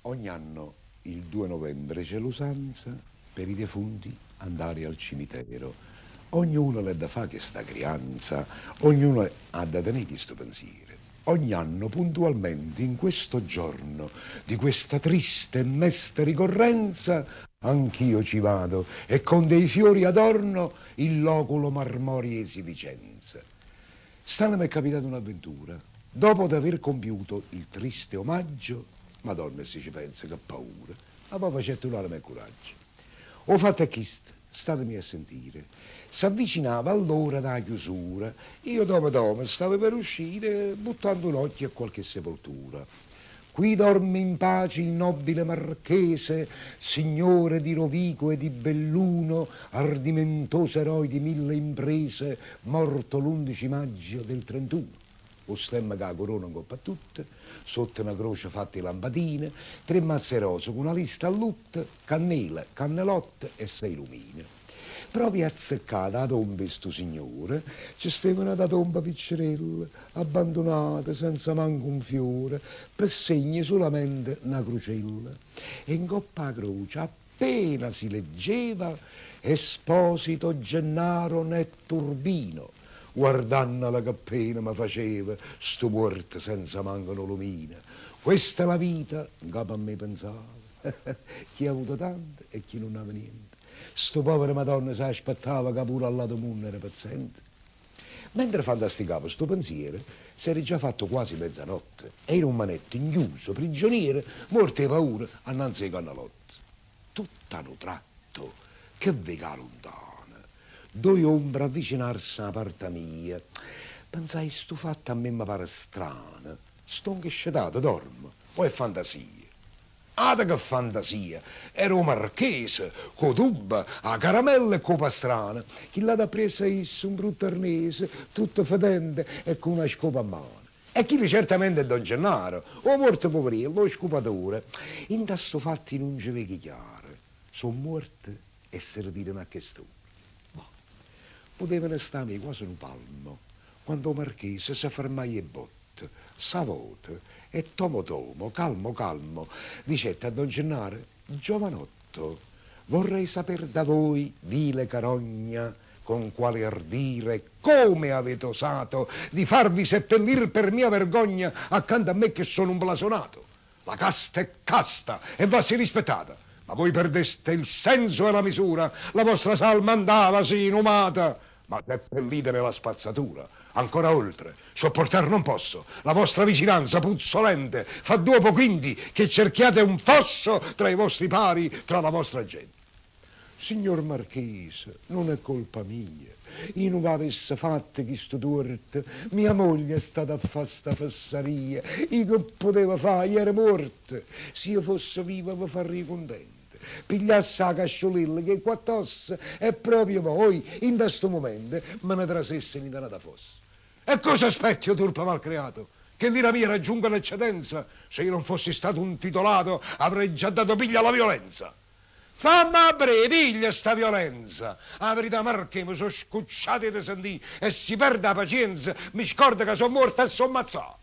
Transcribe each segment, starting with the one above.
Ogni anno il 2 novembre c'è l'usanza per i defunti andare al cimitero. Ognuno le da fa che sta crianza, ognuno ha da tenere questo pensiero. Ogni anno puntualmente in questo giorno di questa triste e mesta ricorrenza anch'io ci vado e con dei fiori adorno il loculo marmoriesi Vicenza. Stana mi è capitata un'avventura. Dopo di aver compiuto il triste omaggio, Madonna se ci pensa che paura, ma poi facette un'arma e coraggio. Ho fatto chist, statemi a sentire. S'avvicinava all'ora della chiusura. Io dopo stavo per uscire, buttando un occhio a qualche sepoltura. Qui dorme in pace il nobile marchese, signore di Rovigo e di Belluno, ardimentoso eroe di 1000 imprese, morto l'11 maggio del 31. Lo stemma che la corona un coppa a tutte, sotto una croce fatta di lampadine, 3 mazze rose con una lista a lutto, cannella, cannelotte e 6 lumine. Proprio azzeccata a tomba sto signore, ci stava una da tomba piccerella, abbandonata senza manco un fiore, per segni solamente una crocella. E in coppa a croce appena si leggeva Esposito Gennaro Netturbino, guardandola che appena mi faceva sto morto senza manco una lumina. Questa è la vita, in capo a me pensava, chi ha avuto tanto e chi non aveva niente. Sto povero Madonna si aspettava che pure al lato mondo era paziente. Mentre fantasticavo sto pensiero, si era già fatto quasi mezzanotte e in un manetto inchiuso, prigioniero, morto di paura, annanzi ai cannalotti. Tutto a un tratto, che vega lontana, due ombre avvicinarsi alla parte mia. Pensai, sto fatto a me mi pare strano, sto inghescetato, dormo, o è fantasia? Ada che fantasia! Era un marchese, co tuba, a caramella e co pastrana, che l'ha da presa un brutto arnese, tutto fedente e con una scopa a mano. E chi certamente è Don Gennaro, o morto poverino, lo scopatore. In questo fatti non ci vedi chiaro, sono morte e servirono a che sto. Ma potevano stare quasi un palmo, quando il marchese si fermai e botte, savote, e tomo, calmo, dicette a Don Gennaro, giovanotto, vorrei saper da voi, vile carogna, con quale ardire, come avete osato di farvi seppellir per mia vergogna accanto a me che sono un blasonato. La casta è casta e va si rispettata, ma voi perdeste il senso e la misura, la vostra salma andava sì inumata, ma seppellite nella spazzatura. Ancora oltre, sopportar non posso la vostra vicinanza puzzolente, fa dopo quindi che cerchiate un fosso tra i vostri pari, tra la vostra gente. Signor Marchese, non è colpa mia, io non avesse fatto questo torto, mia moglie è stata a fare sta fesseria, io che poteva fare, io ero morta, se io fosse viva vi farei contento. Pigliasse la casciolilla che qua tosse e proprio voi, in questo momento, me ne trasesse in da fossa. E cosa aspetti, o turpa malcreato? Che l'ira mia raggiunga l'eccedenza? Se io non fossi stato un titolato, avrei già dato piglia alla violenza. Fammi a breve, piglia sta violenza. La verità, Marche, mi sono scucciati di sentire e si perde la pazienza, mi scorda che sono morto e sono ammazzato.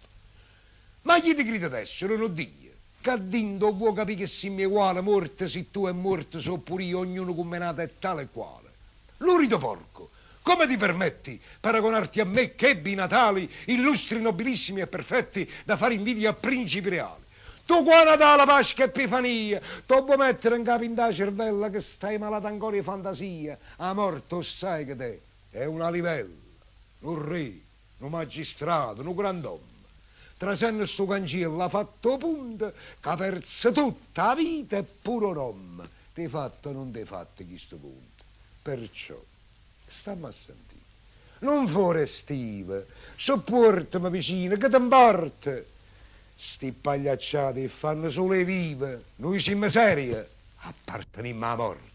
Ma chi ti grida adesso, non lo dire? Che dindo vuoi capire che siamo uguali, morte se tu è morto, so pure io, ognuno come nato è tale e quale. Lurido porco, come ti permetti paragonarti a me che ebbi Natali, illustri, nobilissimi e perfetti, da fare invidia a principi reali? Tu qua Natale, Pasqua e Epifania, tu vuoi mettere in capo in da cervella che stai malato ancora di fantasia? A morto sai che te è una livella, un re, un magistrato, un grand'uomo. Trasenne sto cancello ha fatto punto, che ha perso tutta la vita e pure Rom. Ti fatto o non ti fatto questo punto? Perciò, stammi a sentire. Non fuori Steve, sopportami vicino, che ti importa? Sti pagliacciati fanno solo le vive, noi siamo serie, apparteniamo alla morte.